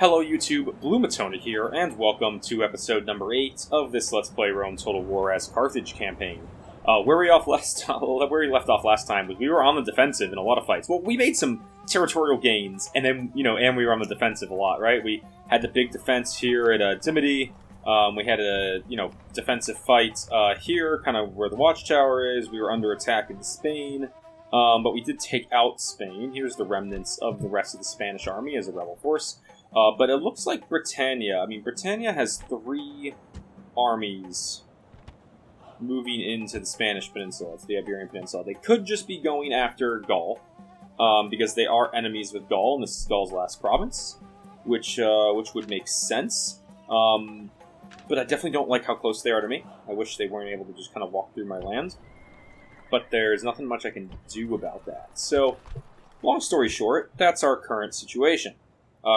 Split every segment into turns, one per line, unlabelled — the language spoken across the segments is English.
Hello YouTube, Bloomatona here, and welcome to episode number 8 of this Let's Play Rome Total War as Carthage campaign. Where we left off last time was we were on the defensive in a lot of fights. Well, we made some territorial gains, and then, and we were on the defensive a lot, right? We had the big defense here at Dimity. We had a, defensive fight here, kind of where the watchtower is. We were under attack in Spain, but we did take out Spain. Here's the remnants of the rest of the Spanish army as a rebel force. But it looks like Britannia. Britannia has 3 armies moving into the Spanish peninsula, to the Iberian Peninsula. They could just be going after Gaul, because they are enemies with Gaul, and this is Gaul's last province, which would make sense. But I definitely don't like how close they are to me. I wish they weren't able to just kind of walk through my land. But there's nothing much I can do about that. So, long story short, that's our current situation.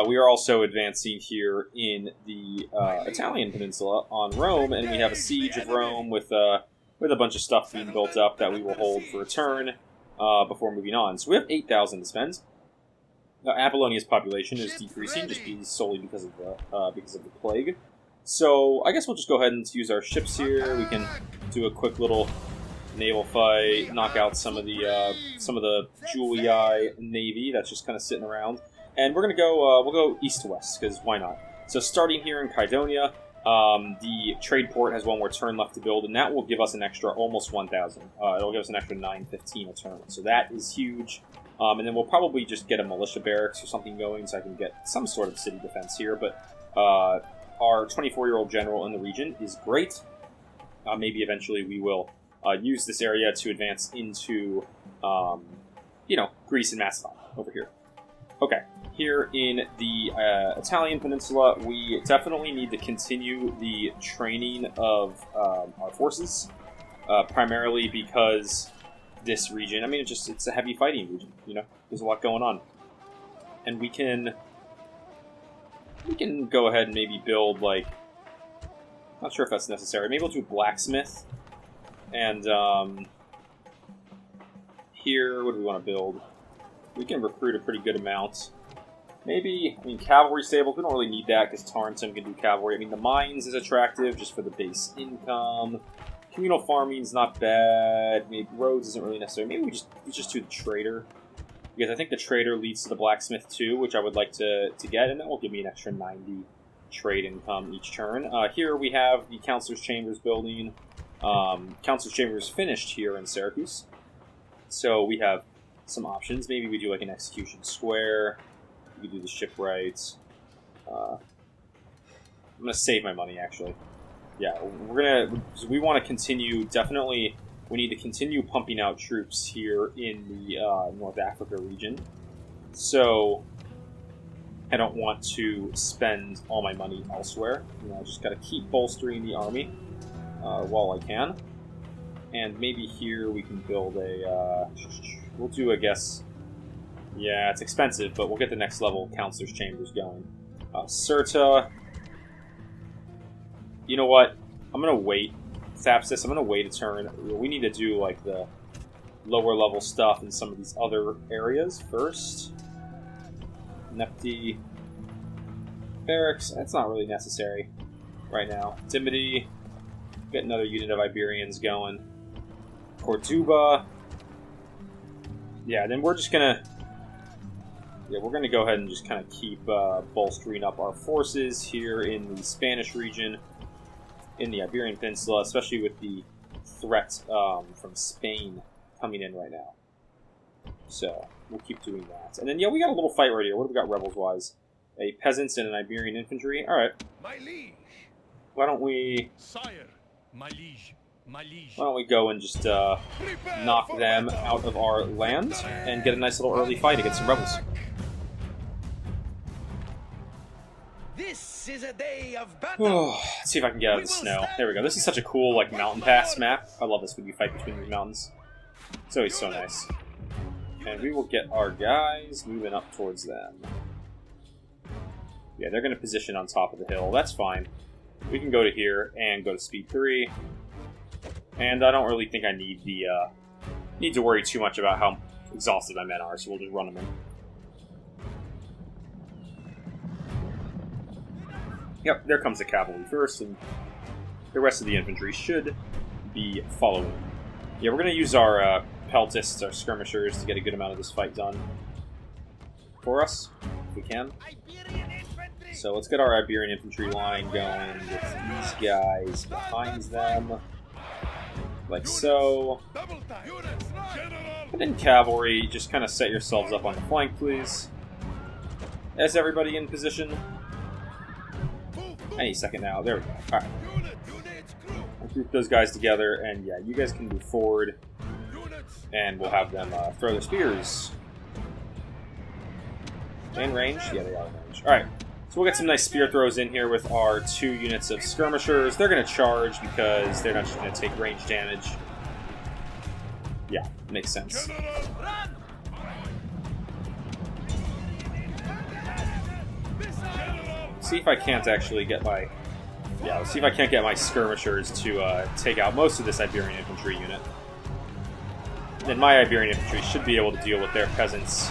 We are also advancing here in the Italian peninsula on Rome, and we have a siege of Rome with a bunch of stuff being built up that we will hold for a turn before moving on. So we have 8,000 to spend. Apollonia's population is decreasing just solely because of the plague. So I guess we'll just go ahead and use our ships here. We can do a quick little naval fight, knock out some of the Julii navy that's just kind of sitting around. And we're going to go, we'll go east to west, because why not? So starting here in Kydonia, the trade port has one more turn left to build, and that will give us an extra almost 1,000. It'll give us an extra 915 a turn, so that is huge. And then we'll probably just get a militia barracks or something going, so I can get some sort of city defense here. But our 24-year-old general in the region is great. Maybe eventually we will use this area to advance into, Greece and Macedon over here. Okay. Here in the Italian peninsula, we definitely need to continue the training of our forces, primarily because this region, it's a heavy fighting region, there's a lot going on. And we can go ahead and maybe build, not sure if that's necessary, maybe we'll do a blacksmith, and here, what do we want to build? We can recruit a pretty good amount. Maybe, cavalry stables, we don't really need that because Tarentum can do cavalry. The mines is attractive just for the base income. Communal farming's not bad. Maybe roads isn't really necessary. Maybe we just do the trader. Because I think the trader leads to the blacksmith too, which I would like to get, and that will give me an extra 90 trade income each turn. Here we have the Councilor's Chambers building. Councilor's Chambers finished here in Syracuse. So we have some options. Maybe we do an execution square. We can do the shipwrights. I'm going to save my money, actually. Yeah, we want to continue, definitely, we need to continue pumping out troops here in the North Africa region. So, I don't want to spend all my money elsewhere. I just got to keep bolstering the army while I can. And maybe here we can build we'll do, I guess... Yeah, it's expensive, but we'll get the next level Councilor's Chambers going. Cirta. You know what? I'm going to wait. Thapsis, I'm going to wait a turn. We need to do, the lower level stuff in some of these other areas first. Nepti. Barracks. That's not really necessary right now. Dimity. Get another unit of Iberians going. Corduba. Yeah, then we're just going to... Yeah, we're going to go ahead and just kind of keep bolstering up our forces here in the Spanish region, in the Iberian Peninsula, especially with the threat from Spain coming in right now. So, we'll keep doing that. And then, we got a little fight right here. What have we got rebels-wise? A peasants and an Iberian infantry. Alright.
My liege.
Why don't we...
Sire, my liege. My liege.
Why don't we go and just knock them out of our land and get a nice little early fight against some rebels.
This is a day of battle.
Let's see if I can get out of the snow. There we go. This is such a cool, mountain pass map. I love this when you fight between these mountains. It's always so nice. And we will get our guys moving up towards them. Yeah, they're going to position on top of the hill. That's fine. We can go to here and go to speed 3. And I don't really think I need to worry too much about how exhausted my men are, so we'll just run them in. Yep, there comes the cavalry first, and the rest of the infantry should be following. Yeah, we're going to use our peltists, our skirmishers, to get a good amount of this fight done for us, if we can. So let's get our Iberian infantry line going with these guys behind them, like so. And then cavalry, just kind of set yourselves up on the flank, please. Is everybody in position? Any second now. There we go. Alright. I'll group those guys together, and yeah, you guys can move forward, and we'll have them throw their spears. In range? Yeah, they are in range. Alright. So we'll get some nice spear throws in here with our 2 units of skirmishers. They're going to charge because they're not just going to take range damage. Yeah, makes sense. See if I can't actually get my... Yeah, let's see if I can't get my skirmishers to take out most of this Iberian infantry unit. Then my Iberian infantry should be able to deal with their peasants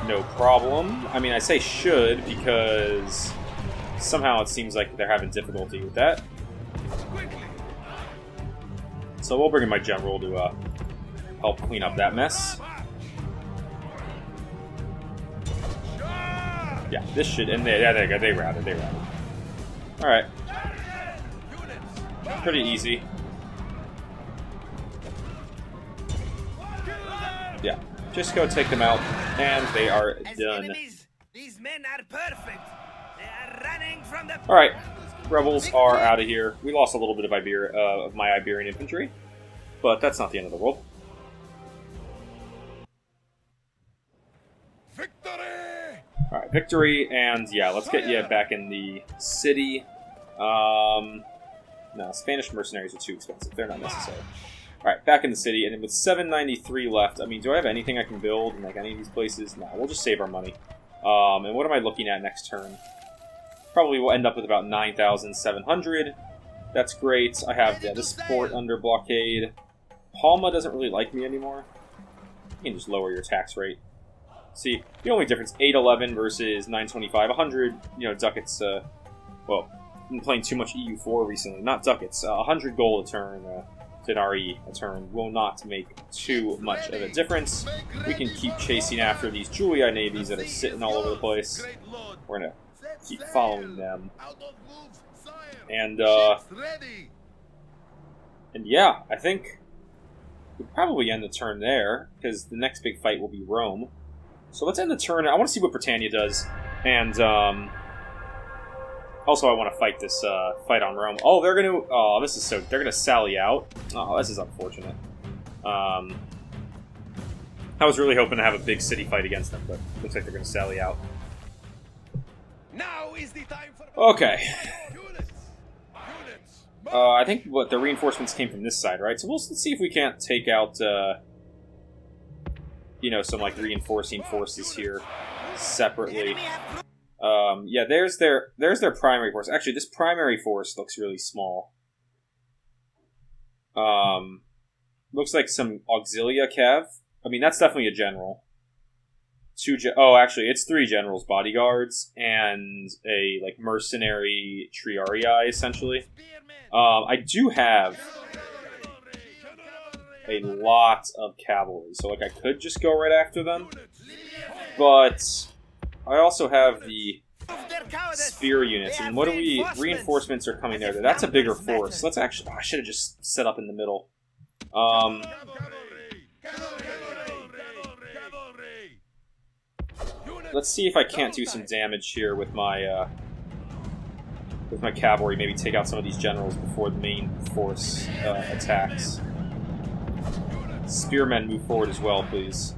no problem. I mean, I say should because somehow it seems like they're having difficulty with that. So we'll bring in my general to help clean up that mess. Yeah, this should... And there you go. They routed. Alright. Pretty easy. Yeah. Just go take them out, and they are done.
These men are perfect. They are running from the...
Alright. Rebels are out of here. We lost a little bit of my Iberian infantry, but that's not the end of the world. Alright, victory, and yeah, let's get you back in the city. No, Spanish mercenaries are too expensive. They're not necessary. Alright, back in the city, and then with 793 left, I mean, do I have anything I can build in like any of these places? No, we'll just save our money. And what am I looking at next turn? Probably will end up with about 9,700. That's great. I have this port under blockade. Palma doesn't really like me anymore. You can just lower your tax rate. See, the only difference, 811 versus 925. 100, ducats, well, I've been playing too much EU4 recently. Not ducats. 100 gold a turn, denarii a turn will not make too much of a difference. We can keep chasing after these Julii navies that are sitting all over the place. We're going to keep following them. And yeah, I think we'll probably end the turn there, because the next big fight will be Rome. So let's end the turn. I want to see what Britannia does, and also I want to fight this fight on Rome. Oh, they're gonna. Oh, this is so. They're gonna sally out. Oh, this is unfortunate. I was really hoping to have a big city fight against them, but looks like they're gonna sally out.
Now is the time for...
Okay. I think what the reinforcements came from this side, right? So let's see if we can't take out. Some like reinforcing forces here separately. Yeah, there's their primary force. Actually, this primary force looks really small. Looks like some auxilia cav. I mean, that's definitely a general. Actually, it's 3 generals, bodyguards, and a like mercenary triarii, essentially. I do have a lot of cavalry, so like I could just go right after them, but I also have the spear units, and what do we... Reinforcements are coming there. That's a bigger force. Let's actually... I should have just set up in the middle. Let's see if I can't do some damage here with my cavalry. Maybe take out some of these generals before the main force attacks. Spearmen move forward as well, please.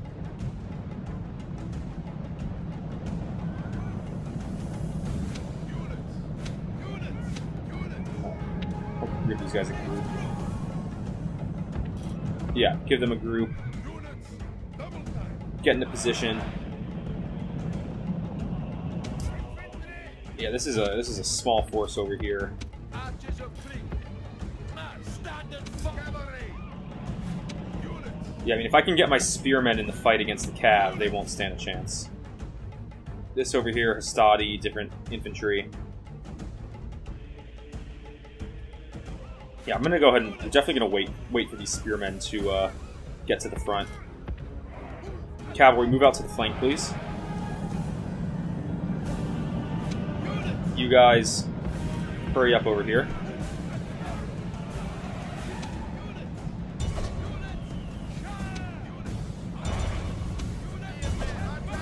I'll give these guys a group. Yeah, give them a group. Get into position. Yeah, this is a small force over here. Yeah, I mean, if I can get my spearmen in the fight against the cav, they won't stand a chance. This over here, Hastati, different infantry. Yeah, I'm gonna go ahead and I'm definitely gonna wait for these spearmen to get to the front. Cavalry, move out to the flank, please. You guys, hurry up over here.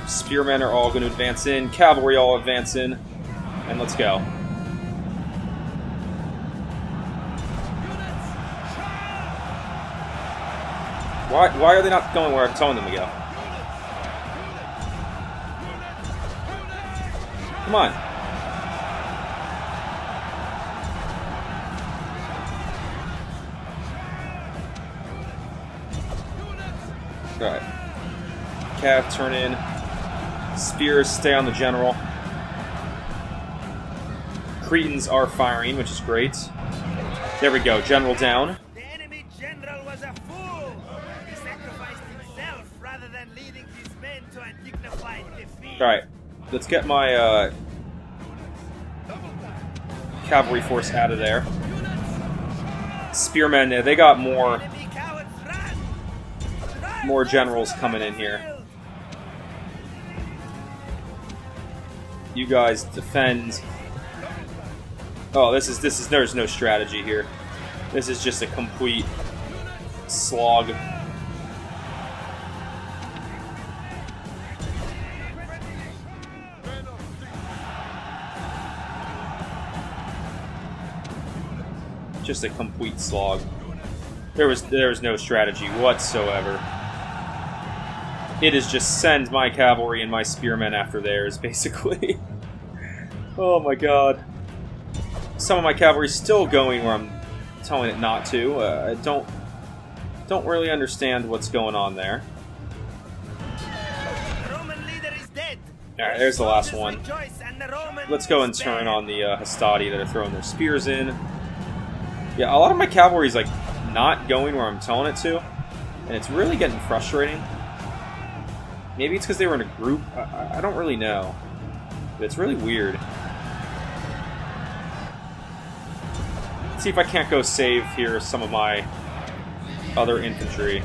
Spearmen are all going to advance in. Cavalry all advance in. And let's go. Why are they not going where I'm telling them to go? Come on. Alright. Cav, turn in. Spears, stay on the general. Cretans are firing, which is great. There we go, general down.
The enemy general was a fool. He sacrificed himself rather than leading his men to a dignified defeat.
Alright, let's get my cavalry force out of there. Spearmen, they got more generals coming in here. You guys defend. Oh, this is there's no strategy here. This is just a complete slog. Just a complete slog. There was no strategy whatsoever. It is just send my cavalry and my spearmen after theirs, basically. Oh my god. Some of my cavalry's still going where I'm telling it not to. I don't really understand what's going on there.
The Roman leader is dead.
Alright, there's the last one. Let's go and turn on the Hastati that are throwing their spears in. Yeah, a lot of my cavalry's like not going where I'm telling it to, and it's really getting frustrating. Maybe it's because they were in a group. I don't really know. But it's really weird. Let's see if I can't go save here some of my other infantry.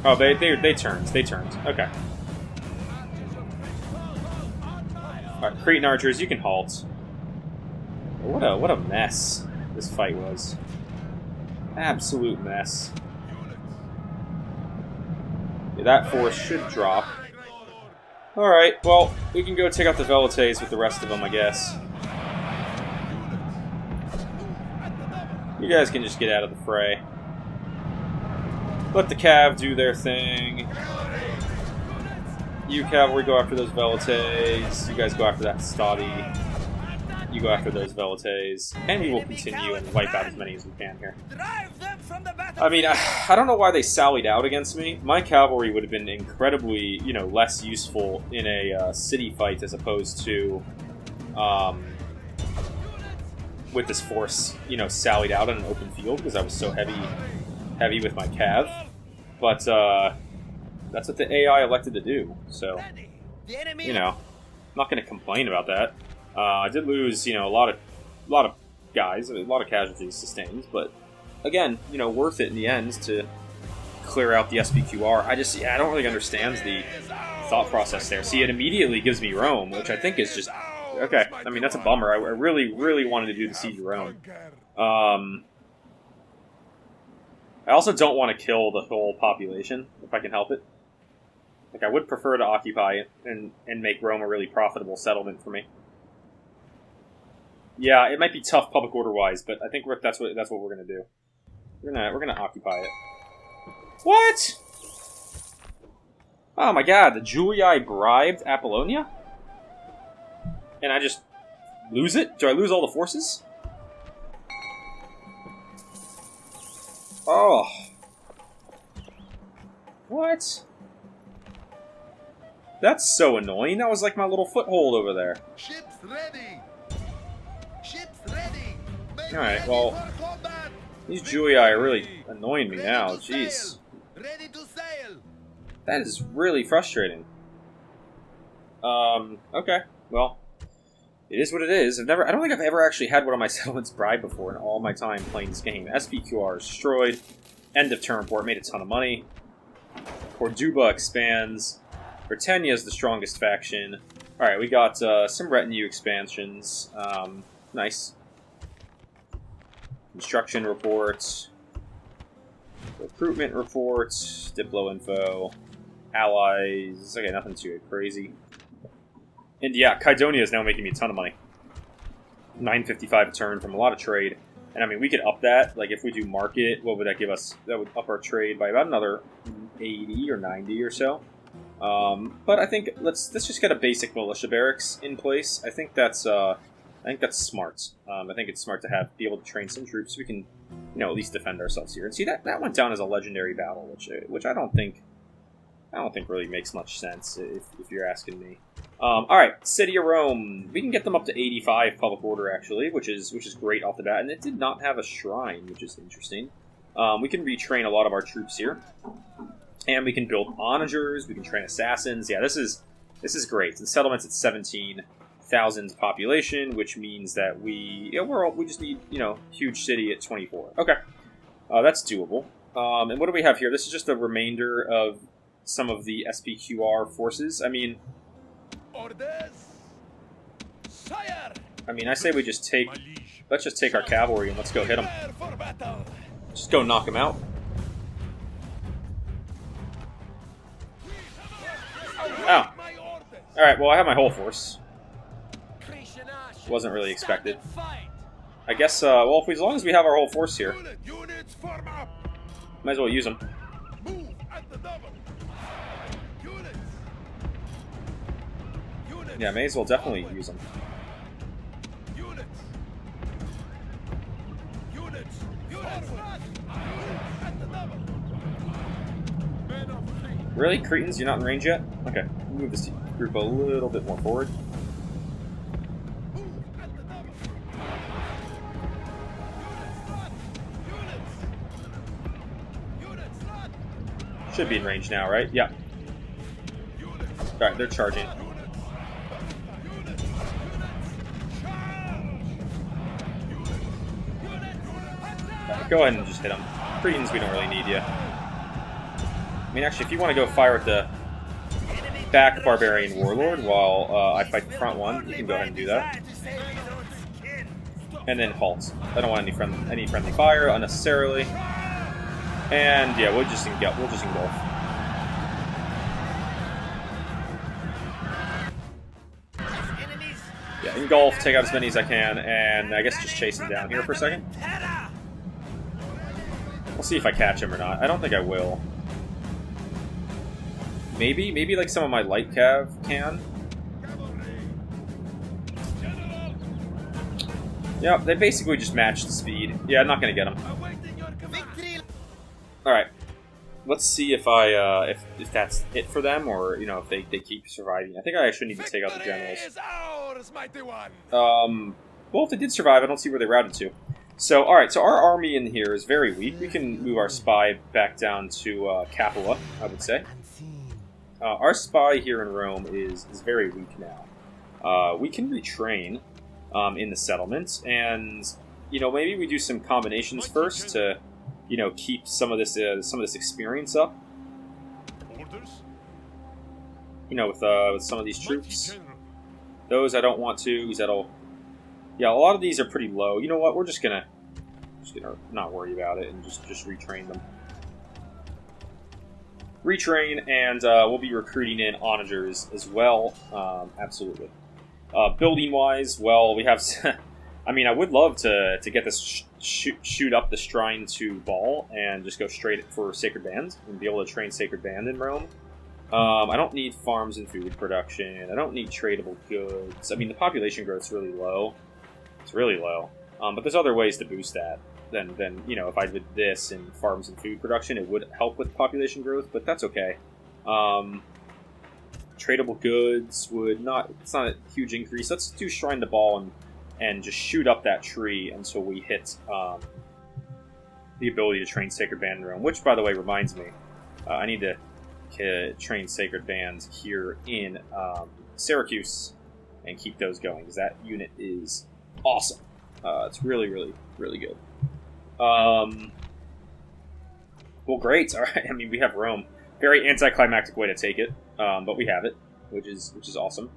Oh, they turned. They turned. Okay. Alright, Cretan archers, you can halt. What a mess this fight was. Absolute mess. Yeah, that force should drop. Alright, well, we can go take out the Velites with the rest of them, I guess. You guys can just get out of the fray. Let the Cav do their thing. You cavalry go after those Velites. You guys go after that Stadi. You go after those Velites. And we will continue and wipe out as many as we can here. I mean, I don't know why they sallied out against me. My cavalry would have been incredibly, less useful in a city fight as opposed to with this force, sallied out on an open field because I was so heavy with my cav. But that's what the AI elected to do. So, I'm not going to complain about that. I did lose, a lot of guys, a lot of casualties sustained, but again, worth it in the end to clear out the SPQR. I don't really understand the thought process there. See, it immediately gives me Rome, which I think is just okay. I mean, that's a bummer. I really, really wanted to do the siege of Rome. I also don't want to kill the whole population if I can help it. Like, I would prefer to occupy it and make Rome a really profitable settlement for me. Yeah, it might be tough public order-wise, but I think that's what we're gonna do. We're gonna occupy it. What? Oh my god, the Julii bribed Apollonia? And I just lose it? Do I lose all the forces? Oh. What? That's so annoying. That was like my little foothold over there.
Ships ready. Ships ready.
Alright, well, these Julii are really annoying me now. Jeez.
Ready to sail.
That is really frustrating. Okay, well, It is what it is. I don't think I've ever actually had one of my settlements bribed before in all my time playing this game. SPQR is destroyed. End of turn report, made a ton of money. Corduba expands. Britannia is the strongest faction. Alright, we got some retinue expansions. Nice. Construction reports. Recruitment reports. Diplo info. Allies. Okay, nothing too crazy. And yeah, Kydonia is now making me a ton of money. 955 a turn from a lot of trade. And I mean, we could up that. Like, if we do market, what would that give us? That would up our trade by about another 80 or 90 or so. But I think let's just get a basic militia barracks in place. I think that's smart. I think it's smart to be able to train some troops so we can, at least defend ourselves here. And see, that went down as a legendary battle, which I don't think really makes much sense if you're asking me. All right, City of Rome. We can get them up to 85 public order actually, which is great off the bat. And it did not have a shrine, which is interesting. We can retrain a lot of our troops here, and we can build onagers. We can train assassins. Yeah, this is great. The settlement's at 17,000 population, which means that we just need huge city at 24. Okay, that's doable. And what do we have here? This is just a remainder of some of the SPQR forces. I mean, I say we just let's just take our cavalry and let's go hit them. Just go knock them out. Oh. Alright, well I have my whole force. Wasn't really expected. I guess, well, as long as we have our whole force here, might as well use them. Yeah, may as well definitely use them. Really? Cretans, you're not in range yet? Okay, move this group a little bit more forward. Should be in range now, right? Yeah. Alright, they're charging. Go ahead and just hit them. Cretans, we don't really need you. I mean, actually, if you want to go fire at the back Barbarian Warlord while I fight the front one, you can go ahead and do that. And then halt. I don't want any friendly fire unnecessarily. And yeah, we'll just engulf. Yeah, engulf, take out as many as I can, and I guess just chase him down here for a second. We'll see if I catch him or not. I don't think I will. Maybe like some of my light cav can. Yeah, they basically just match the speed. Yeah, I'm not gonna get them. All right, let's see if if that's it for them, or if they keep surviving. I think I actually need to take out the generals. Well, if they did survive, I don't see where they routed to. So, alright, so our army in here is very weak. We can move our spy back down to Capua, I would say. Our spy here in Rome is very weak now. We can retrain in the settlement, and, maybe we do some combinations first to, keep some of this experience up. With some of these troops. Those I don't want to, because yeah, a lot of these are pretty low. You know what? We're just gonna not worry about it and just retrain them. Retrain, and we'll be recruiting in onagers as well. Absolutely. Building wise, well, we have. I mean, I would love to get this shoot up the shrine to Baal and just go straight for Sacred Band and be able to train Sacred Band in Rome. I don't need farms and food production. I don't need tradable goods. I mean, the population growth's really low. It's really low. But there's other ways to boost that than if I did this in farms and food production, it would help with population growth, but that's okay. Tradable goods would not... It's not a huge increase. Let's do Shrine to Baal and just shoot up that tree until we hit the ability to train Sacred Band in Rome, which, by the way, reminds me, I need to train Sacred Bands here in Syracuse. and keep those going, because that unit is awesome. It's really, really, really good. Well, great. All right. I mean, we have Rome. Very anticlimactic way to take it, but we have it, which is awesome.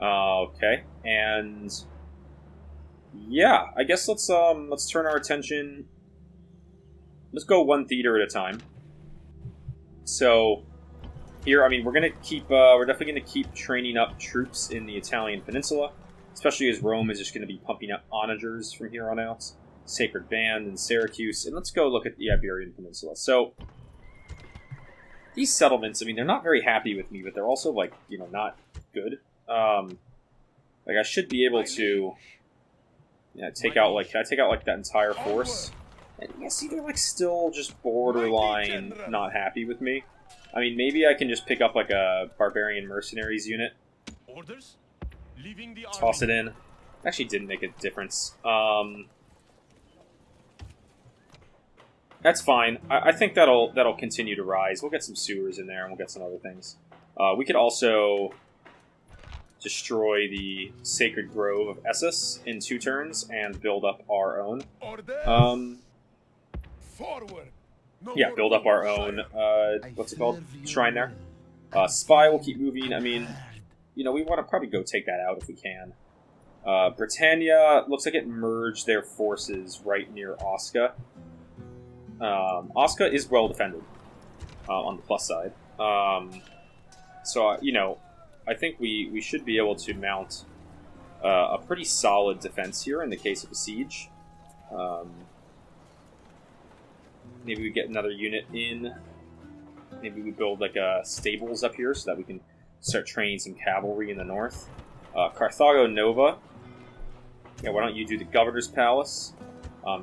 Okay, and yeah, I guess let's turn our attention. Let's go one theater at a time. So here, I mean, we're definitely gonna keep training up troops in the Italian peninsula, especially as Rome is just gonna be pumping up onagers from here on out. Sacred Band in Syracuse, and let's go look at the Iberian Peninsula. So these settlements, I mean, they're not very happy with me, but they're also like, you know, not good. Like I should be able to, take out like that entire force. And yeah, see, they're like still just borderline not happy with me. I mean, maybe I can just pick up like a barbarian mercenaries unit, toss it in. Actually, didn't make a difference. That's fine. I think that'll continue to rise. We'll get some sewers in there, and we'll get some other things. We could also destroy the Sacred Grove of Essus in 2 turns and build up our own. Yeah, build up our own. What's it called? Shrine there. Spy will keep moving. I mean, we want to probably go take that out if we can. Britannia looks like it merged their forces right near Osca. Osca is well defended on the plus side. So, I think we should be able to mount a pretty solid defense here in the case of a siege. Maybe we get another unit in. Maybe we build like stables up here so that we can start training some cavalry in the north. Carthago Nova. Yeah, why don't you do the Governor's Palace?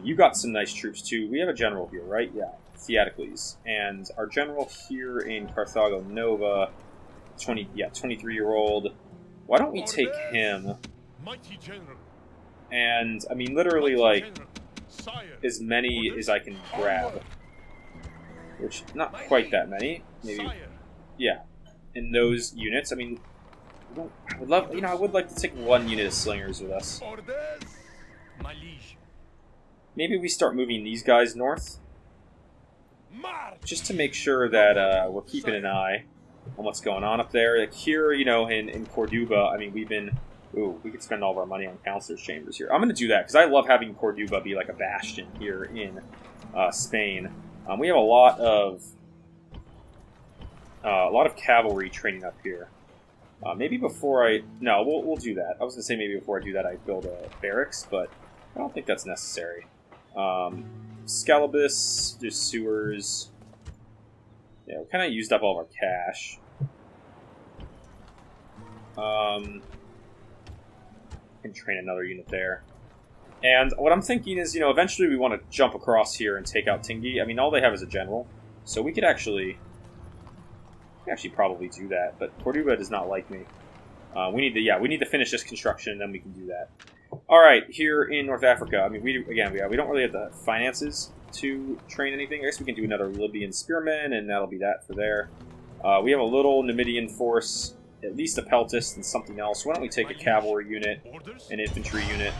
You got some nice troops too. We have a general here, right? Yeah, Theodekles. And our general here in Carthago Nova, 23-year-old. Why don't we take him? And, I mean, literally, like, as many as I can grab. Which, not quite that many. Maybe, yeah. In those units, I mean, I would like to take 1 unit of slingers with us. Maybe we start moving these guys north, just to make sure that we're keeping an eye on what's going on up there. Like here, in Corduba, I mean, we could spend all of our money on counselors' chambers here. I'm going to do that because I love having Corduba be like a bastion here in Spain. We have a lot of cavalry training up here. Maybe before we'll do that. I was going to say maybe before I do that, I build a barracks, but I don't think that's necessary. Scalabus, there's sewers. Yeah, we kind of used up all of our cash. Can train another unit there. And what I'm thinking is, eventually we want to jump across here and take out Tingi. I mean, all they have is a general, so we could actually probably do that. But Corduba does not like me. We need to finish this construction, and then we can do that. All right, here in North Africa, I mean, we don't really have the finances to train anything. I guess we can do another Libyan spearman, and that'll be that for there. We have a little Numidian force, at least a peltist and something else. Why don't we take a cavalry unit, an infantry unit?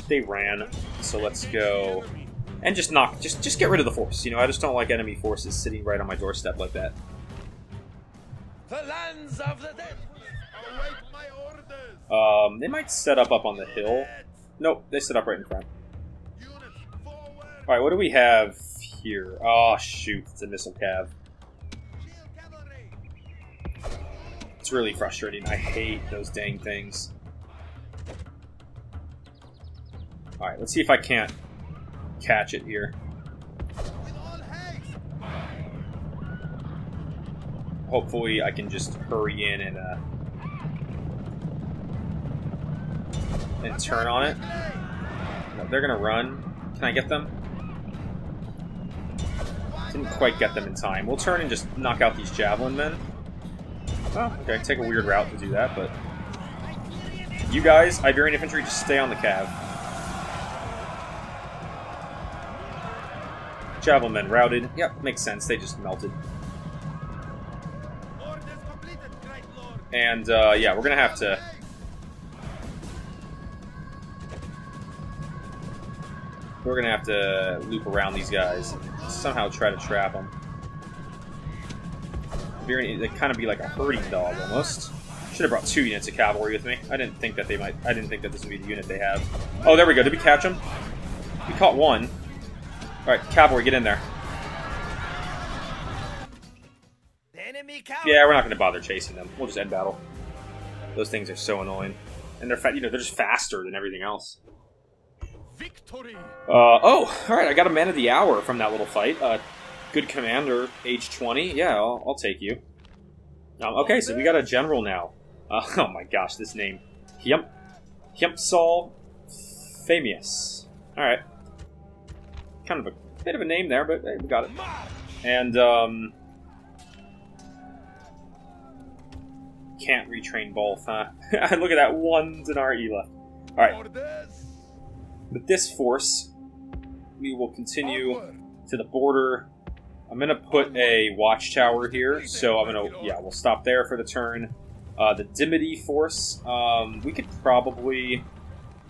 They ran, so let's go and just get rid of the force. I just don't like enemy forces sitting right on my doorstep like that.
The lands of the dead await my orders.
They might set up on the hill. Nope, they set up right in front. Alright, what do we have here? Oh, shoot, it's a missile cav. It's really frustrating. I hate those dang things. Alright, let's see if I can't catch it here. Hopefully I can just hurry in and turn on it. No, they're gonna run. Can I get them? Didn't quite get them in time. We'll turn and just knock out these javelin men. Oh, okay, take a weird route to do that, but... You guys, Iberian infantry, just stay on the cav. Javelin men routed. Yep, makes sense. They just melted. And, yeah, we're gonna have to We're gonna have to loop around these guys and somehow try to trap them. They kind of be like a herding dog almost. Should have brought 2 units of cavalry with me. I didn't think that I didn't think that this would be the unit they have. Oh, there we go. Did we catch them? We caught one. All right, cavalry, get in there. Yeah, we're not going to bother chasing them. We'll just end battle. Those things are so annoying, and they're they're just faster than everything else.
Victory.
Oh, all right. I got a man of the hour from that little fight. Good commander, age 20. Yeah, I'll take you. Okay, so we got a general now. Oh my gosh, this name. Hiempsal Famius. Alright. Kind of a bit of a name there, but hey, we got it. And, can't retrain both, huh? Look at that, 1 denarii left. Alright. With this force, we will continue to the border. I'm going to put a watchtower here, so I'm going to, we'll stop there for the turn. The Dimity force, we could probably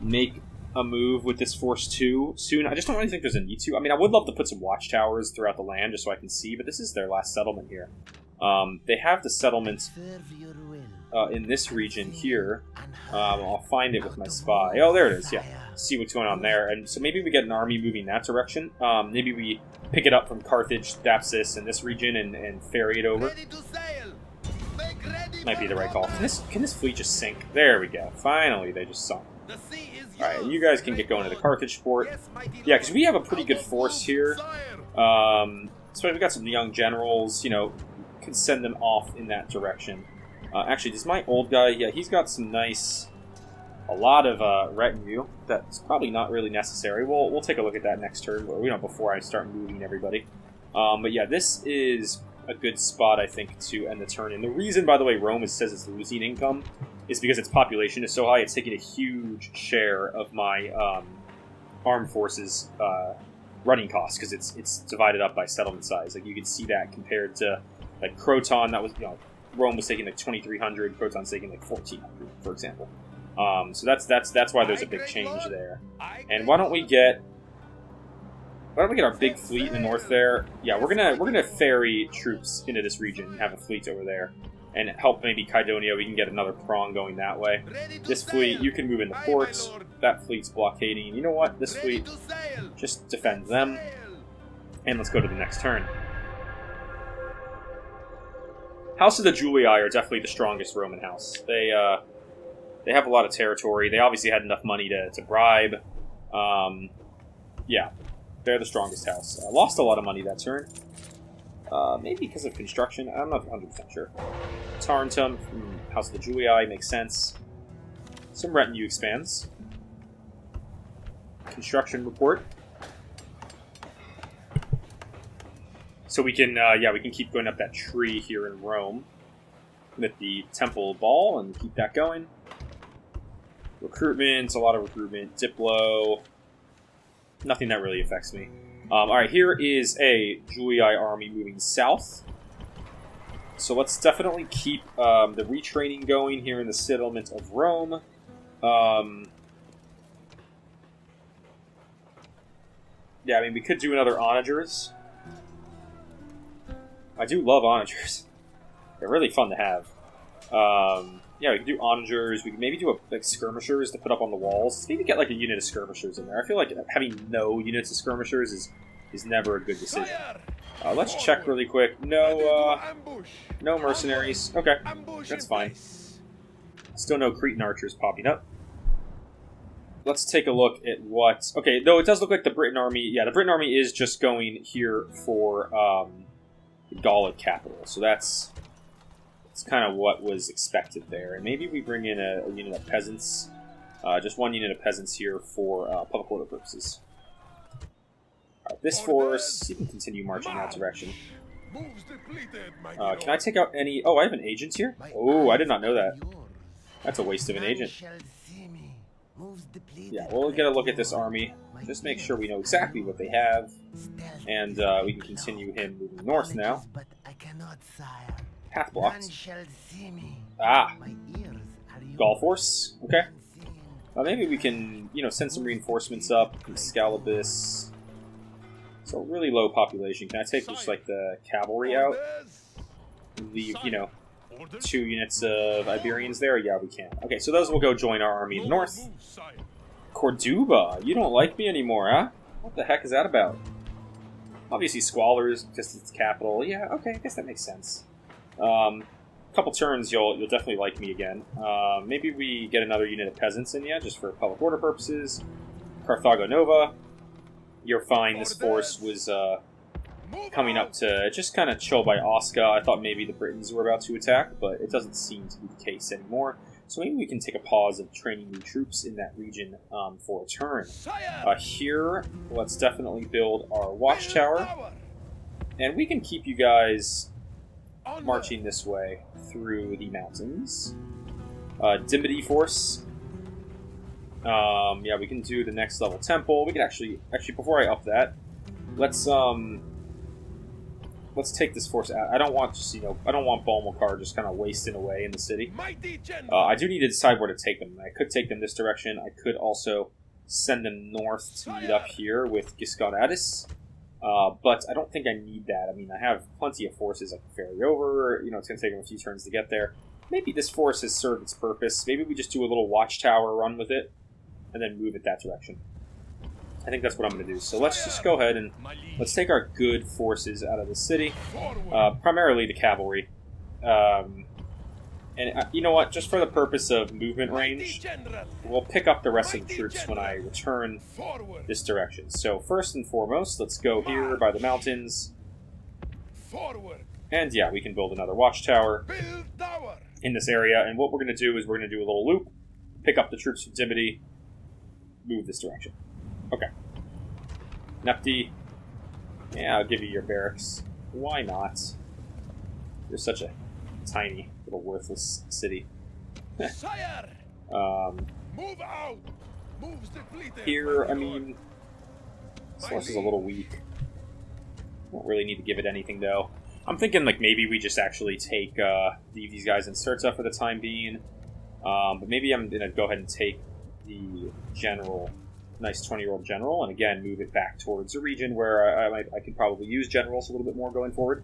make a move with this force too soon. I just don't really think there's a need to. I mean, I would love to put some watchtowers throughout the land just so I can see, but this is their last settlement here. They have the settlement in this region here. I'll find it with my spy. Oh, there it is, yeah. See what's going on there. And so maybe we get an army moving that direction. Maybe we pick it up from Carthage, Thapsus, and this region and ferry it over. Might be the right call. Can this fleet just sink? There we go. Finally, they just sunk. Alright, you guys can get going to the Carthage port. Yeah, because we have a pretty good force here. So we've got some young generals, you know, can send them off in that direction. Actually, does my old guy, yeah, he's got some nice, a lot of retinue. That's probably not really necessary. We'll take a look at that next turn, before I start moving everybody. But yeah, this is a good spot, I think, to end the turn. And the reason, by the way, Rome says it's losing income is because its population is so high. It's taking a huge share of my armed forces running costs because it's divided up by settlement size. Like you can see that compared to like Croton, that was Rome was taking like 2,300, Croton's taking like 1,400, for example. So that's why there's a big change there. And why don't we get our big fleet in the north there? Yeah, we're gonna ferry troops into this region and have a fleet over there, and help maybe Kydonia. We can get another prong going that way. This fleet, you can move into ports. That fleet's blockading. You know what? This fleet just defends them, and let's go to the next turn. House of the Julii are definitely the strongest Roman house. They have a lot of territory. They obviously had enough money to bribe. Yeah. They're the strongest house. Lost a lot of money that turn. Maybe because of construction. I'm not 100% sure. Tarentum from House of the Julii makes sense. Some retinue expands. Construction report. So we can, we can keep going up that tree here in Rome with the Temple Ball and keep that going. Recruitment, a lot of recruitment. Diplo. Nothing that really affects me. Alright, here is a Julii army moving south. So let's definitely keep the retraining going here in the settlement of Rome. Yeah, I mean, we could do another onagers. I do love onagers. They're really fun to have. Yeah, we can do onagers. We can maybe do skirmishers to put up on the walls. Maybe get like a unit of skirmishers in there. I feel like having no units of skirmishers is never a good decision. Let's check really quick. No mercenaries. Okay, that's fine. Still no Cretan archers popping up. Let's take a look at what... Okay, though it does look like the Britain army... Yeah, the Britain army is just going here for the Gallic capital. So that's kind of what was expected there. And maybe we bring in a unit of peasants. Just one unit of peasants here for public order purposes. Alright, this force, you can continue marching in that direction. Can I take out any... Oh, I have an agent here? Oh, I did not know that. That's a waste of an agent. Yeah, we'll get a look at this army. Just make sure we know exactly what they have. And we can continue him moving north now. Path blocks. Ah! Gaul force. Okay. Maybe we can, send some reinforcements up from Scalabus. So really low population. Can I take just like the cavalry out? Leave, 2 units of Iberians there? Yeah, we can. Okay, so those will go join our army in the north. Corduba, you don't like me anymore, huh? What the heck is that about? Obviously Squalors, just its capital. Yeah, okay, I guess that makes sense. Couple turns, you'll definitely like me again. Maybe we get another unit of peasants in, just for public order purposes. Carthago Nova, you're fine. This force was coming up to just kind of chill by Osca. I thought maybe the Britons were about to attack, but it doesn't seem to be the case anymore. So maybe we can take a pause of training new troops in that region for a turn. Here, let's definitely build our watchtower. And we can keep you guys marching this way through the mountains. Dimity Force. Yeah, we can do the next level temple. We can actually before I up that, let's take this force out. I don't want I don't want Balmulcar just kind of wasting away in the city. I do need to decide where to take them. I could take them this direction. I could also send them north to meet up here with Giscardadis. But I don't think I need that. I mean, I have plenty of forces I can ferry over. It's going to take them a few turns to get there. Maybe this force has served its purpose. Maybe we just do a little watchtower run with it, and then move it that direction. I think that's what I'm going to do. So let's just go ahead and let's take our good forces out of the city. Primarily the cavalry. And you know what? Just for the purpose of movement range, we'll pick up the rest of the troops when I return this direction. So first and foremost, let's go here by the mountains. And yeah, we can build another watchtower in this area. And what we're going to do is we're going to do a little loop, pick up the troops from Dimity, move this direction. Okay. Nepti. Yeah, I'll give you your barracks. Why not? You're such a tiny little worthless city.
Sire! Move out! Moves depleted,
Here, I mean, this force is a little weak. Don't really need to give it anything, though. I'm thinking, like, maybe we just actually take, leave these guys in Cirta for the time being. But maybe I'm going to go ahead and take the general, nice 20-year-old general, and again, move it back towards a region where I could probably use generals a little bit more going forward.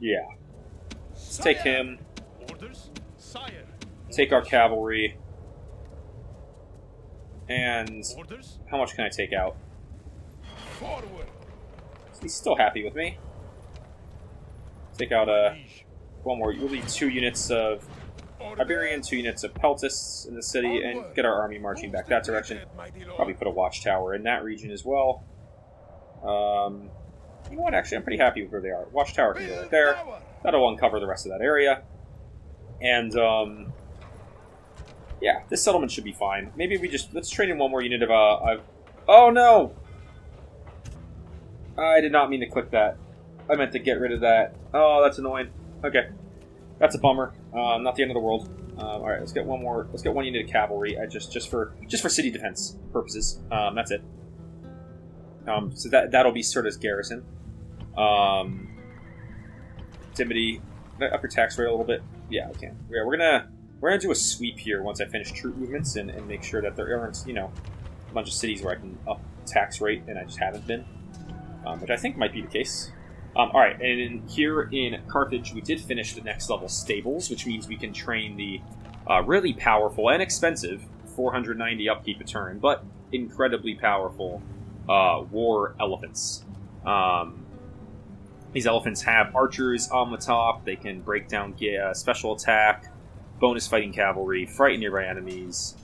Yeah. Let's take him. Take our cavalry. And how much can I take out? He's still happy with me. Take out one more. We'll need 2 units of Iberian, 2 units of Peltis in the city, and get our army marching back that direction. Probably put a watchtower in that region as well. You know what, actually, I'm pretty happy with where they are. Watchtower can go right there. That'll uncover the rest of that area. And, yeah, this settlement should be fine. Maybe we just, let's train in one more unit of, oh no! I did not mean to click that. I meant to get rid of that. Oh, that's annoying. Okay. That's a bummer. Not the end of the world. Alright, let's get one more, let's get 1 unit of cavalry, just for city defense purposes. That's it. So that'll be Cirta's garrison. Dimity, up your tax rate a little bit. Yeah, I can. Yeah, we're gonna do a sweep here once I finish troop movements and make sure that there aren't, a bunch of cities where I can up tax rate and I just haven't been, which I think might be the case. All right, and here in Carthage, we did finish the next level stables, which means we can train the really powerful and expensive 490 upkeep a turn, but incredibly powerful war elephants. These elephants have archers on the top. They can break down special attack, bonus fighting cavalry, frighten nearby enemies.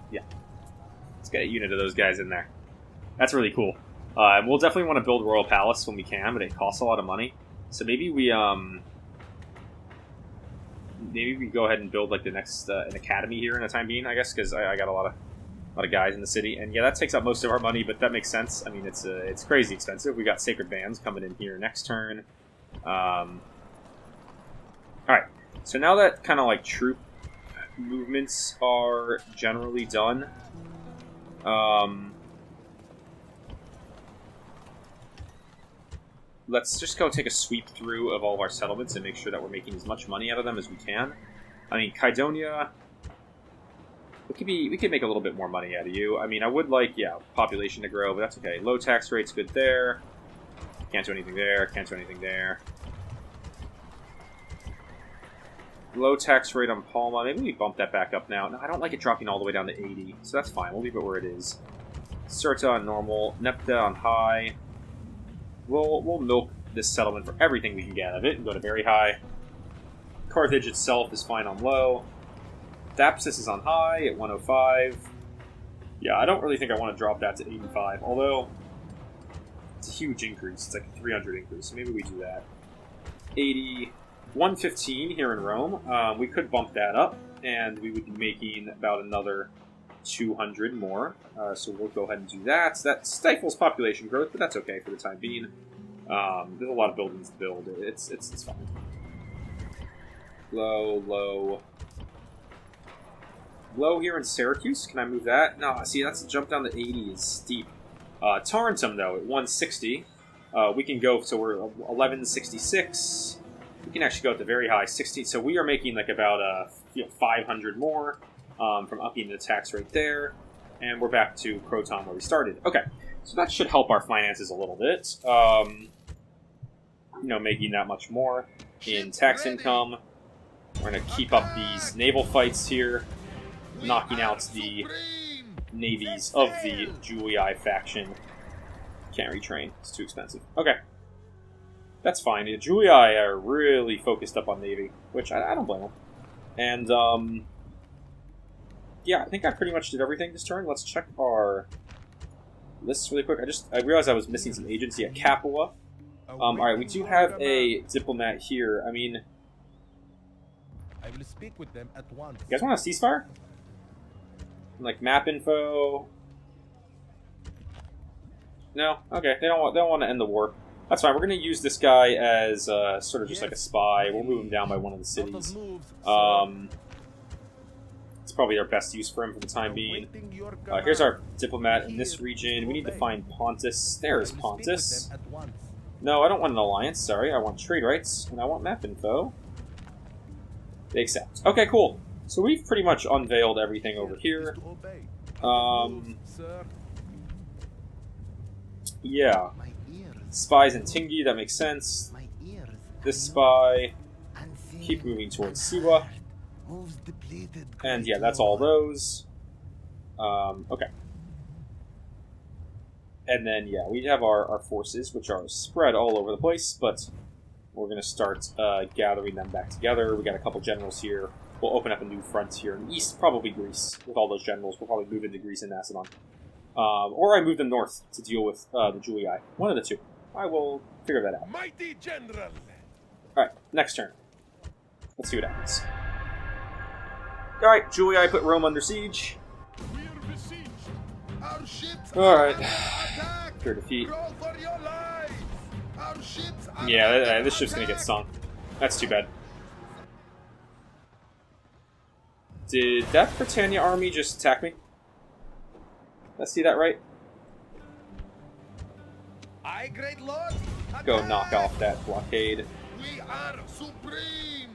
Yeah. Let's get a unit of those guys in there. That's really cool. We'll definitely want to build Royal Palace when we can, but it costs a lot of money. So maybe we go ahead and build like the next an academy here in the time being, I guess, because I got a lot of guys in the city, and yeah, that takes up most of our money, but that makes sense. I mean, it's crazy expensive. We got Sacred Bands coming in here next turn. All right, so now that kind of like troop movements are generally done, let's just go take a sweep through of all of our settlements and make sure that we're making as much money out of them as we can. I mean, Kydonia... We could make a little bit more money out of you. I mean, I would like, yeah, population to grow, but that's okay. Low tax rate's good there. Can't do anything there. Can't do anything there. Low tax rate on Palma. Maybe we bump that back up now. No, I don't like it dropping all the way down to 80, so that's fine. We'll leave it where it is. Cirta on normal. Nepta on high. We'll milk this settlement for everything we can get out of it and go to very high. Carthage itself is fine on low. Thapsus is on high at 105. Yeah, I don't really think I want to drop that to 85, although it's a huge increase. It's like a 300 increase, so maybe we do that. 80, 115 here in Rome. We could bump that up, and we would be making about another 200 more. So we'll go ahead and do that. That stifles population growth, but that's okay for the time being. There's a lot of buildings to build. It's fine. Low. Low here in Syracuse. Can I move that? No, see, that's a jump down to 80 is steep. Tarentum, though, at 160. We can go, so we're 1166. We can actually go at the very high 60. So we are making like about 500 more from upping the tax rate there. And we're back to Croton where we started. Okay, so that should help our finances a little bit. Making that much more in tax income. We're going to keep up these naval fights here, knocking out the navies of the Julii faction. Can't retrain. It's too expensive. Okay. That's fine. The Julii are really focused up on navy, which I don't blame them. And, yeah, I think I pretty much did everything this turn. Let's check our lists really quick. I realized I was missing some agency at Capua. Alright, we do have a diplomat here. I mean...
I will speak with them at once.
You guys want a ceasefire? Like map info? No? Okay, they don't want to end the war. That's fine. We're going to use this guy as sort of just like a spy. We'll move him down by one of the cities. It's probably our best use for him for the time being. Here's our diplomat in this region. We need to find Pontus. There's Pontus. No, I don't want an alliance. Sorry, I want trade rights and I want map info. They accept. Okay, cool. So we've pretty much unveiled everything over here. Yeah. Spies in Tingi, that makes sense. This spy. Keep moving towards Siwa. And yeah, that's all those. Okay. And then, yeah, we have our forces, which are spread all over the place, but we're going to start gathering them back together. We got a couple generals here. We'll open up a new front here in the east, probably Greece. With all those generals, we'll probably move into Greece and Macedon. Or I move them north to deal with the Julii. One of the two. I will figure that out.
Mighty general.
Alright, next turn. Let's see what happens. Alright, Julii put Rome under siege. Alright. Pure defeat. Yeah, this ship's gonna get sunk. That's too bad. Did that Britannia army just attack me? Did I see that right?
Great Lord,
go knock off that blockade.
We are supreme.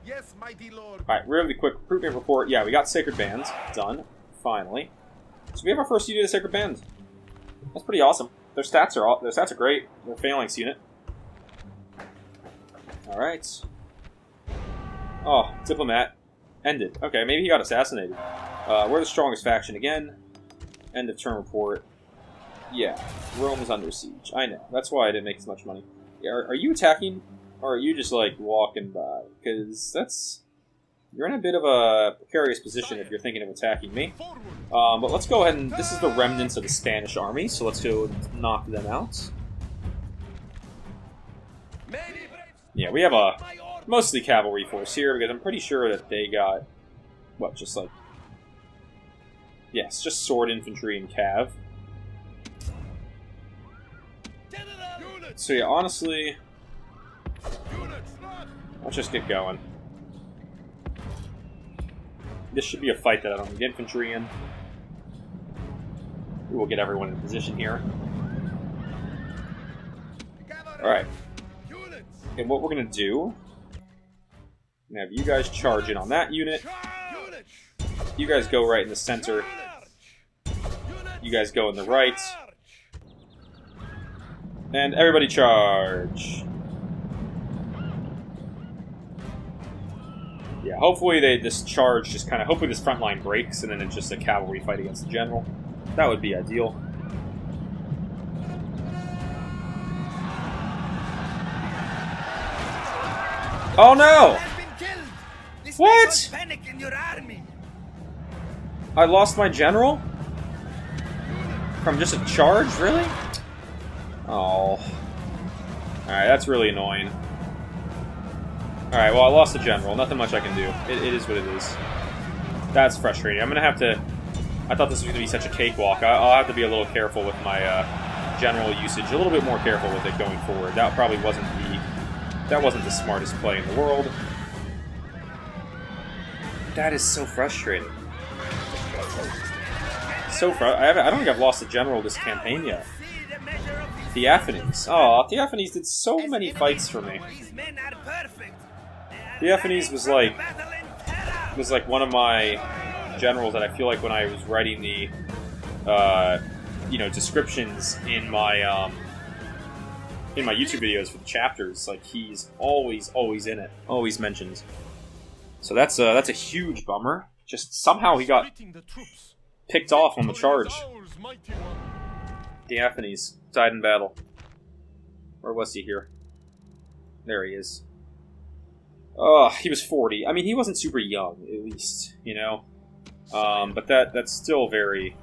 Yes, mighty Lord.
Alright, really quick recruitment report. Yeah, we got Sacred Bands done. Finally. So we have our first unit of Sacred Band. That's pretty awesome. Their stats are great. They're a phalanx unit. Alright. Oh, diplomat. Ended. Okay, maybe he got assassinated. We're the strongest faction again. End of turn report. Yeah, Rome is under siege. I know. That's why I didn't make as much money. Yeah, are you attacking? Or are you just, like, walking by? Because that's... You're in a bit of a precarious position if you're thinking of attacking me. But let's go ahead and... This is the remnants of the Spanish army, so let's go knock them out. Yeah, we have a mostly cavalry force here, because I'm pretty sure that they got... What, just like... Yes, just sword infantry and cav. So yeah, honestly... Let's just get going. This should be a fight that I don't need infantry in. We will get everyone in position here. Alright. And what we're going to do And have you guys charge in on that unit. You guys go right in the center. You guys go in the right. And everybody charge. Yeah, hopefully this charge just kind of... Hopefully this front line breaks and then it's just a cavalry fight against the general. That would be ideal. Oh no! What? I lost my general? From just a charge? Really? Oh. Alright, that's really annoying. Alright, well, I lost the general. Nothing much I can do. It is what it is. That's frustrating. I'm gonna have to... I thought this was gonna be such a cakewalk. I'll have to be a little careful with my general usage. A little bit more careful with it going forward. That probably wasn't the smartest play in the world. That is so frustrating. I don't think I've lost a general this campaign yet. Theophanes. Oh, Theophanes did so many fights for me. Theophanes was like one of my generals that I feel like when I was writing the descriptions in my YouTube videos for the chapters, like he's always in it, always mentioned. So that's a huge bummer. Just somehow he got picked off on the charge. Theophanes died in battle. Where was he here? There he is. Oh, he was 40. I mean, he wasn't super young, at least, you know. But that's still very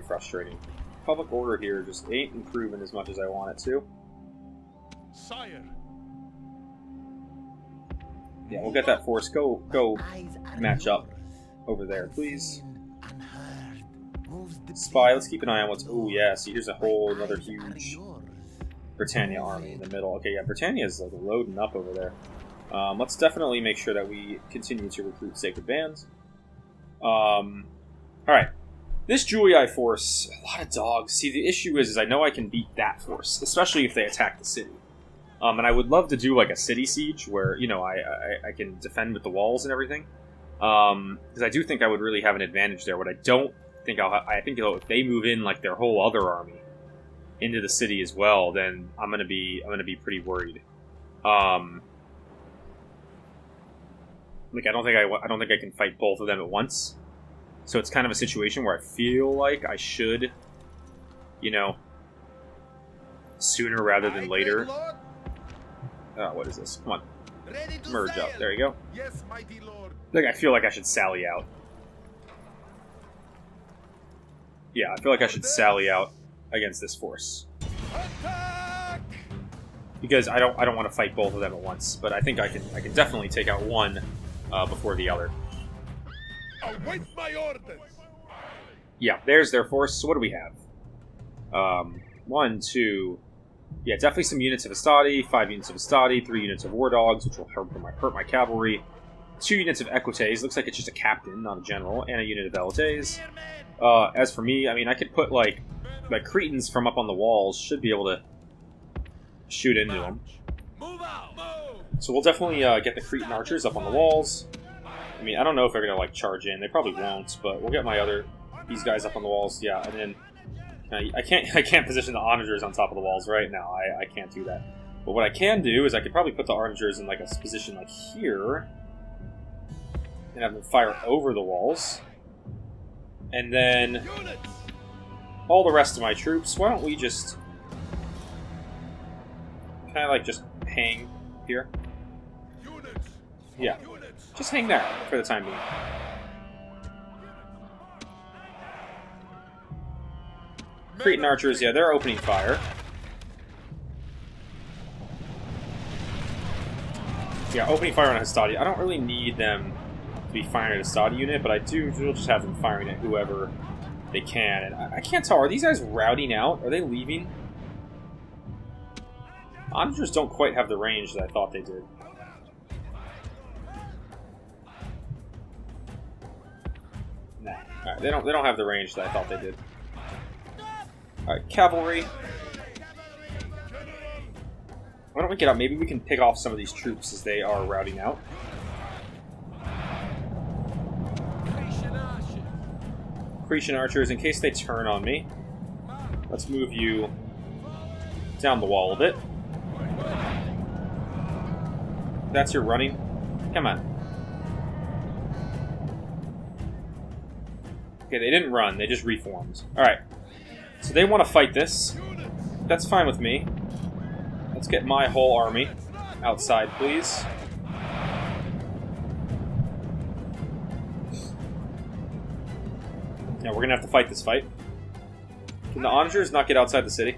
frustrating. Public order here just ain't improving as much as I want it to.
Sire.
Yeah, we'll get that force. Go match up over there, please. Spy, let's keep an eye on what's... Oh, yeah, see, here's a whole another huge Britannia army in the middle. Okay, yeah, Britannia's like loading up over there. Let's definitely make sure that we continue to recruit Sacred Bands. Alright. This Julii force, a lot of dogs. See, the issue is I know I can beat that force, especially if they attack the city. And I would love to do like a city siege where, you know, I can defend with the walls and everything. Because I do think I would really have an advantage there. What I don't think I think if they move in like their whole other army into the city as well, then I'm gonna be pretty worried. Like I don't think I can fight both of them at once. So it's kind of a situation where I feel like I should, you know, sooner rather than later. What is this? Come on. Merge up. There you go.
Yes, mighty lord.
Like, I feel like I should sally out. Yeah, I feel like I should sally out against this force.
Attack!
Because I don't want to fight both of them at once, but I think I can definitely take out one before the other.
Await my orders.
Yeah, there's their force. So what do we have? 1, 2... Yeah, definitely some units of Astadi, 5 units of Astadi, 3 units of War Dogs, which will hurt my cavalry, 2 units of Equites, looks like it's just a captain, not a general, and a unit of Velites. As for me, I mean, I could put, like Cretans from up on the walls should be able to shoot into them. So we'll definitely get the Cretan archers up on the walls. I mean, I don't know if they're going to, like, charge in. They probably won't, but we'll get these guys up on the walls, yeah, and then... I can't position the onagers on top of the walls right now. I can't do that. But what I can do is I could probably put the onagers in like a position like here, and have them fire over the walls. And then all the rest of my troops. Why don't we just kind of like just hang here? Yeah, just hang there for the time being. Cretan archers, yeah, they're opening fire. Yeah, opening fire on a Hastadi. I don't really need them to be firing at a Hastadi unit, but I will just have them firing at whoever they can. And I can't tell, are these guys routing out? Are they leaving? Onagers don't quite have the range that I thought they did. Nah, alright, they don't have the range that I thought they did. Alright, cavalry. Why don't we get out? Maybe we can pick off some of these troops as they are routing out. Cretan archers, in case they turn on me. Let's move you down the wall a bit. That's your running. Come on. Okay, they didn't run. They just reformed. Alright. So they want to fight this. That's fine with me. Let's get my whole army outside, please. Now we're going to have to fight this fight. Can the onagers not get outside the city?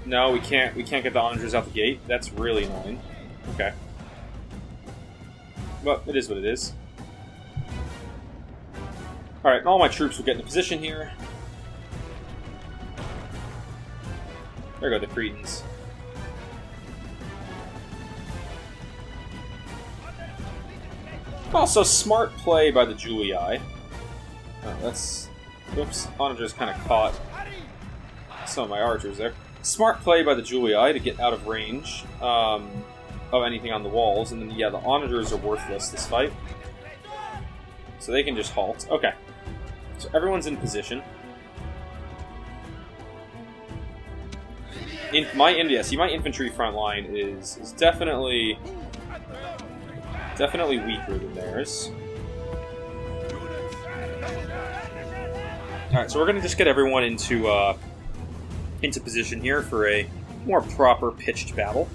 No, we can't. We can't get the onagers out the gate. That's really annoying. Okay. Well, it is what it is. Alright, all my troops will get into position here. There go the Cretans. Also, smart play by the Julii. Oh, that's... Whoops, onagers kind of caught some of my archers there. Smart play by the Julii to get out of range of anything on the walls, and then, yeah, the onagers are worthless this fight. So they can just halt. Okay. So everyone's in position. My infantry front line is definitely weaker than theirs. Alright, so we're going to just get everyone into position here for a more proper pitched battle.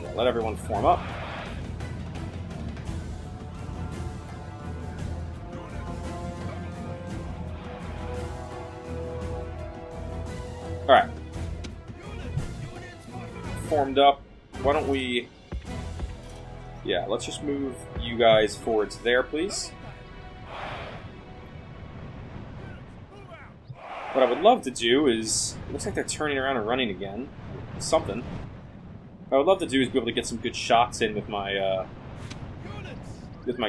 Yeah, let everyone form up. Alright. Formed up. Why don't we... Yeah, let's just move you guys forwards there, please. What I would love to do is... It looks like they're turning around and running again. Something. What I would love to do is be able to get some good shots in with my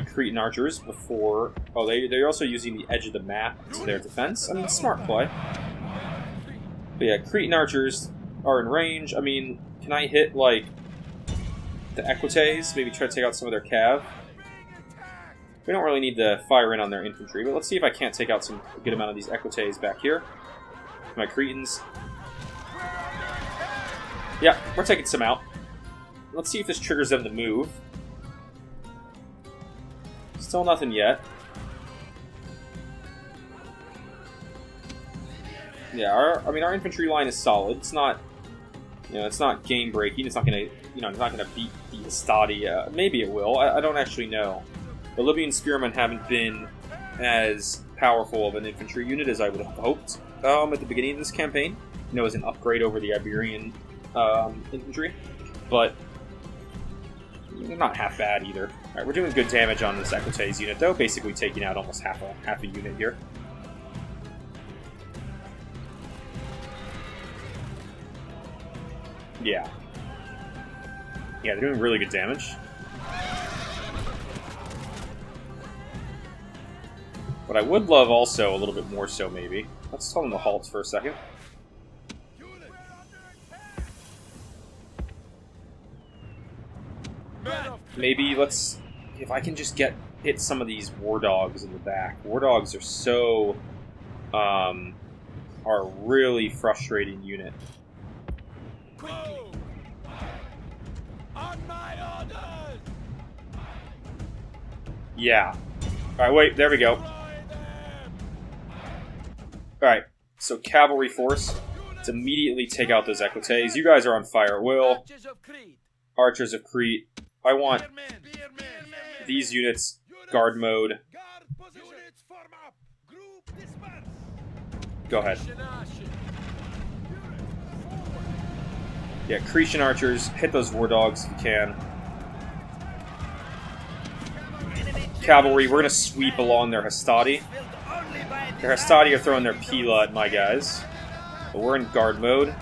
Cretan archers before... Oh, they're also using the edge of the map to their defense. I mean, smart play. But yeah, Cretan archers are in range. I mean, can I hit, like, the Equites? Maybe try to take out some of their cav? We don't really need to fire in on their infantry, but let's see if I can't take out a good amount of these Equites back here. My Cretans. Yeah, we're taking some out. Let's see if this triggers them to move. Still nothing yet. Yeah, our infantry line is solid. It's not, it's not game breaking. It's not gonna, it's not gonna beat the Hastati. Maybe it will. I don't actually know. The Libyan spearmen haven't been as powerful of an infantry unit as I would have hoped at the beginning of this campaign. As an upgrade over the Iberian infantry, but they're not half bad either. All right, we're doing good damage on this Equites unit, though, basically taking out almost half a unit here. Yeah. Yeah, they're doing really good damage. What I would love also, a little bit more so maybe, let's tell them to halt for a second. Maybe if I can just hit some of these war dogs in the back. War dogs are so, are a really frustrating unit. Yeah. Alright, wait, there we go. Alright, so cavalry force. Let's immediately take out those Equites. You guys are on fire at will. Archers of Crete. I want these units guard mode. Go ahead. Yeah, Cretan archers, hit those war dogs if you can. Cavalry, we're going to sweep along their Hastati. Their Hastati are throwing their Pila at my guys. But we're in guard mode.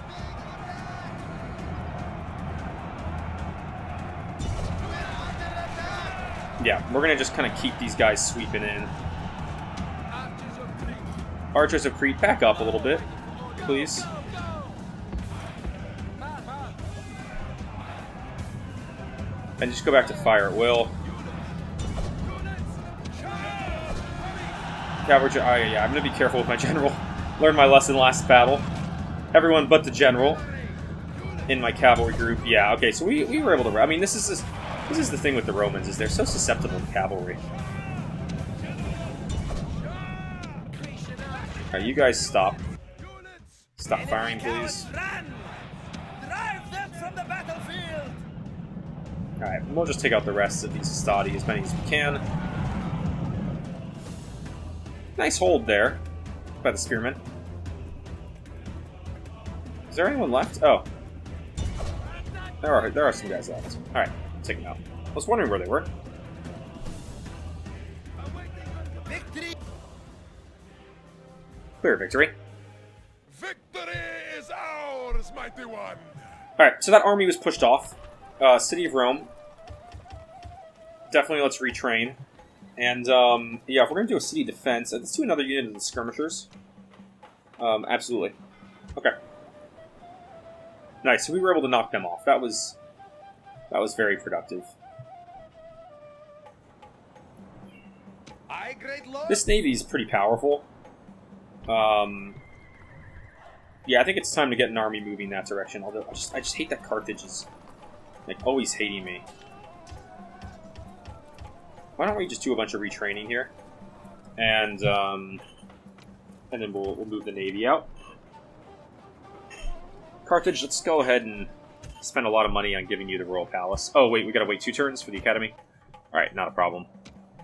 Yeah, we're gonna just kind of keep these guys sweeping in. Archers of Crete, back up a little bit, please. And just go back to fire at will. Cavalry, yeah, I'm gonna be careful with my general. Learned my lesson last battle. Everyone but the general in my cavalry group. Yeah, okay, so we were able to. I mean, this is the thing with the Romans, is they're so susceptible to cavalry. Alright, you guys stop. Stop firing, please.
Drive them from the battlefield.
Alright, we'll just take out the rest of these Stadi, as many as we can. Nice hold there by the spearmen. Is there anyone left? Oh. There are some guys left. Alright, take them out. I was wondering where they were.
Victory.
Clear victory.
Victory is ours, mighty one.
Alright, so that army was pushed off. City of Rome. Definitely let's retrain. And, yeah, if we're going to do a city defense, let's do another unit of the skirmishers. Absolutely. Okay. Nice, so we were able to knock them off. That was very productive.
Aye, great lord.
This navy is pretty powerful. Yeah, I think it's time to get an army moving that direction. Although I just hate that Carthage is like always hating me. Why don't we just do a bunch of retraining here, and then we'll move the navy out. Carthage, let's go ahead and spend a lot of money on giving you the royal palace. Oh wait, we gotta wait 2 turns for the academy. All right, not a problem.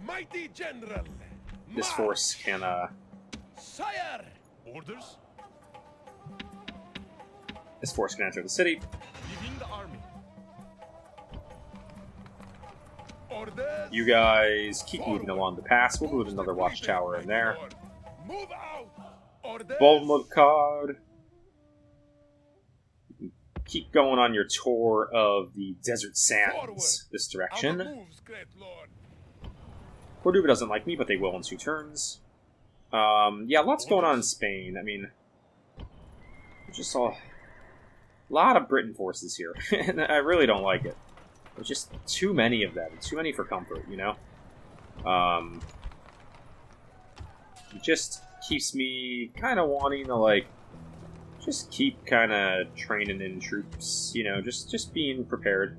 Mighty general.
This force can
Sire. Orders.
This force can enter the city.
Leading the army. Orders.
You guys keep moving along the pass. We'll move another watchtower in there.
Move out. Orders.
Bolmokad. Keep going on your tour of the desert sands this direction.
Moves, great lord.
Corduba doesn't like me, but they will in 2 turns. Yeah, lots going on in Spain. I mean, we just saw a lot of Britain forces here, and I really don't like it. There's just too many of them. Too many for comfort, you know? It just keeps me kind of wanting to, like, just keep kind of training in troops, you know, just being prepared.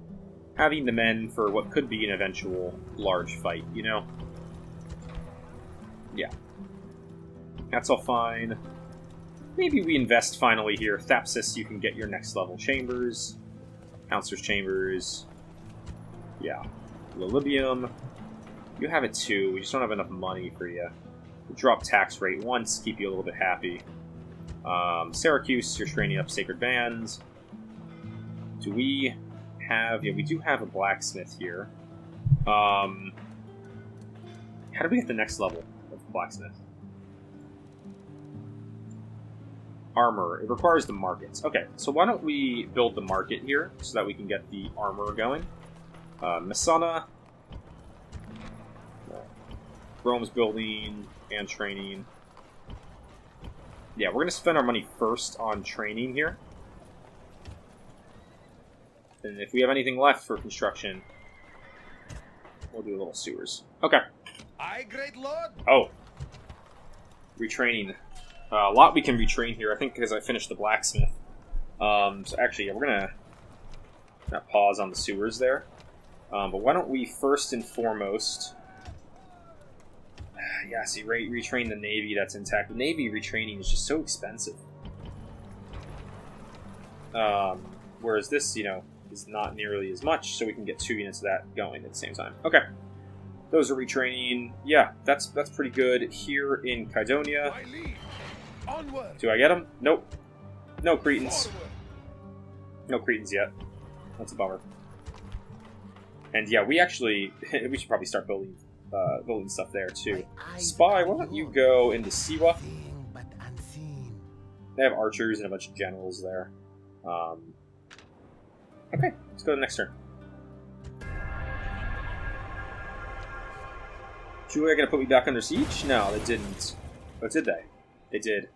Having the men for what could be an eventual large fight, you know? Yeah. That's all fine. Maybe we invest finally here. Thapsis, you can get your next level chambers. Counselor's chambers. Yeah. Lilybium. You have it too. We just don't have enough money for you. We'll drop tax rate once, keep you a little bit happy. Syracuse, you're training up sacred bands. Do we have... Yeah, we do have a blacksmith here. How do we get the next level of blacksmith? Armor. It requires the markets. Okay, so why don't we build the market here so that we can get the armor going. Massnsen. Rome's building and training. Yeah, we're going to spend our money first on training here. And if we have anything left for construction, we'll do a little sewers. Okay.
Aye, great lord.
Oh. Retraining. A lot we can retrain here, I think, because I finished the blacksmith. So actually, yeah, we're going to pause on the sewers there. But why don't we first and foremost... Yeah, see, retrain the Navy that's intact. The Navy retraining is just so expensive. Whereas this, you know, is not nearly as much, so we can get 2 units of that going at the same time. Okay. Those are retraining. Yeah, that's pretty good. Here in Kydonia. Do I get them? Nope. No Cretans. No Cretans yet. That's a bummer. And yeah, we should probably start building stuff there too. Spy, why don't you go into Siwa? They have archers and a bunch of generals there. Okay, let's go to the next turn. Julia gonna put me back under siege? No, they didn't. Oh, did they? They did.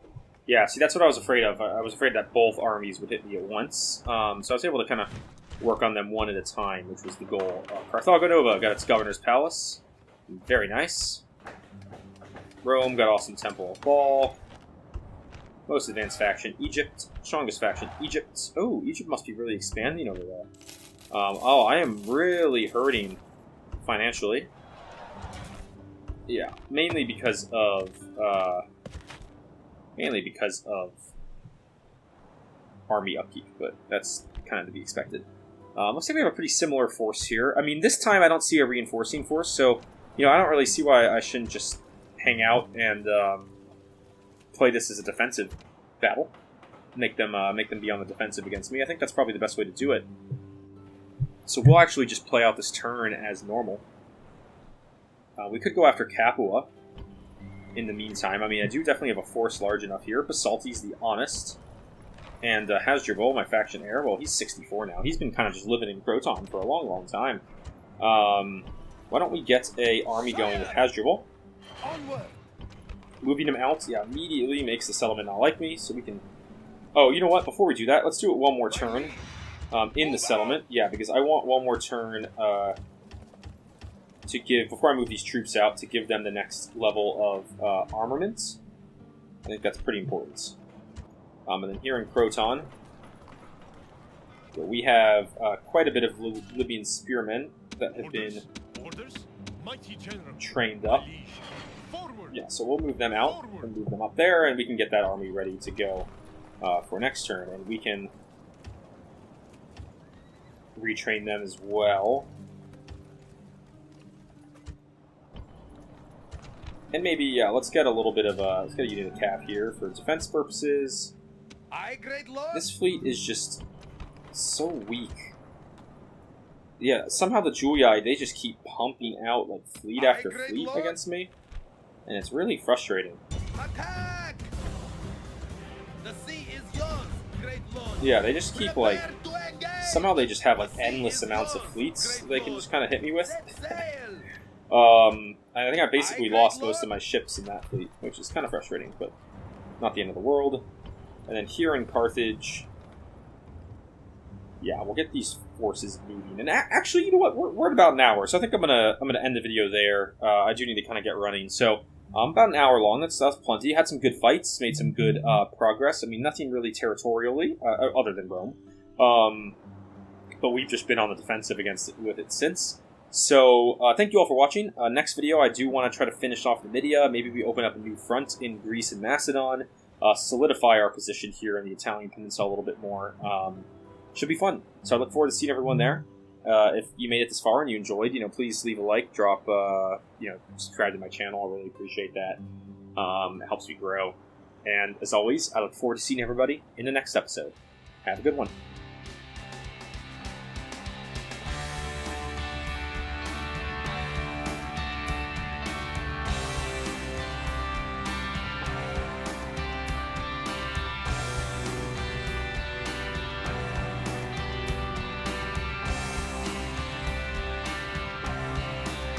Yeah, see, that's what I was afraid of. I was afraid that both armies would hit me at once. So I was able to kind of work on them one at a time, which was the goal. Carthage got its governor's palace. Very nice. Rome got awesome Temple of Baal. Most advanced faction, Egypt. Strongest faction, Egypt. Oh, Egypt must be really expanding over there. Oh, I am really hurting financially. Yeah, mainly because of army upkeep, but that's kind of to be expected. Looks like we have a pretty similar force here. I mean, this time I don't see a reinforcing force, so I don't really see why I shouldn't just hang out and play this as a defensive battle. Make them be on the defensive against me. I think that's probably the best way to do it. So we'll actually just play out this turn as normal. We could go after Capua in the meantime. I mean, I do definitely have a force large enough here. Basalti's the Honest. And Hasdrubal, my faction heir, well, he's 64 now. He's been kind of just living in Croton for a long, long time. Why don't we get a army going with Hasdrubal? Moving him out, yeah, immediately makes the settlement not like me, so we can... Oh, you know what? Before we do that, let's do it one more turn in the settlement. Yeah, because I want one more turn to give, before I move these troops out, to give them the next level of armament. I think that's pretty important. And then here in Croton, we have quite a bit of Libyan spearmen that have been trained up. Yeah, so we'll move them out and move them up there, and we can get that army ready to go for next turn, and we can retrain them as well. And maybe, yeah, let's get a little bit of let's get a unit of cav here for defense purposes. This fleet is just so weak. Yeah, somehow the Julii, they just keep pumping out like fleet after fleet against me. And it's really frustrating.
Attack! The sea is yours, great lord.
Yeah, they just keep like... Somehow they just have like endless amounts of fleets they can just kind of hit me with. I think I basically lost most of my ships in that fleet, which is kind of frustrating, but not the end of the world. And then here in Carthage... Yeah, we'll get these forces moving. And actually, you know what? We're at about an hour, so I think I'm gonna end the video there. I do need to kind of get running, so... about an hour long, that's plenty. Had some good fights, made some good progress. I mean, nothing really territorially, other than Rome. But we've just been on the defensive with it since. So, thank you all for watching. Next video, I do want to try to finish off the Nydia. Maybe we open up a new front in Greece and Macedon. Solidify our position here in the Italian Peninsula a little bit more. Should be fun. So I look forward to seeing everyone there. If you made it this far and you enjoyed, please leave a like, drop, subscribe to my channel. I really appreciate that. It helps me grow. And as always, I look forward to seeing everybody in the next episode. Have a good one.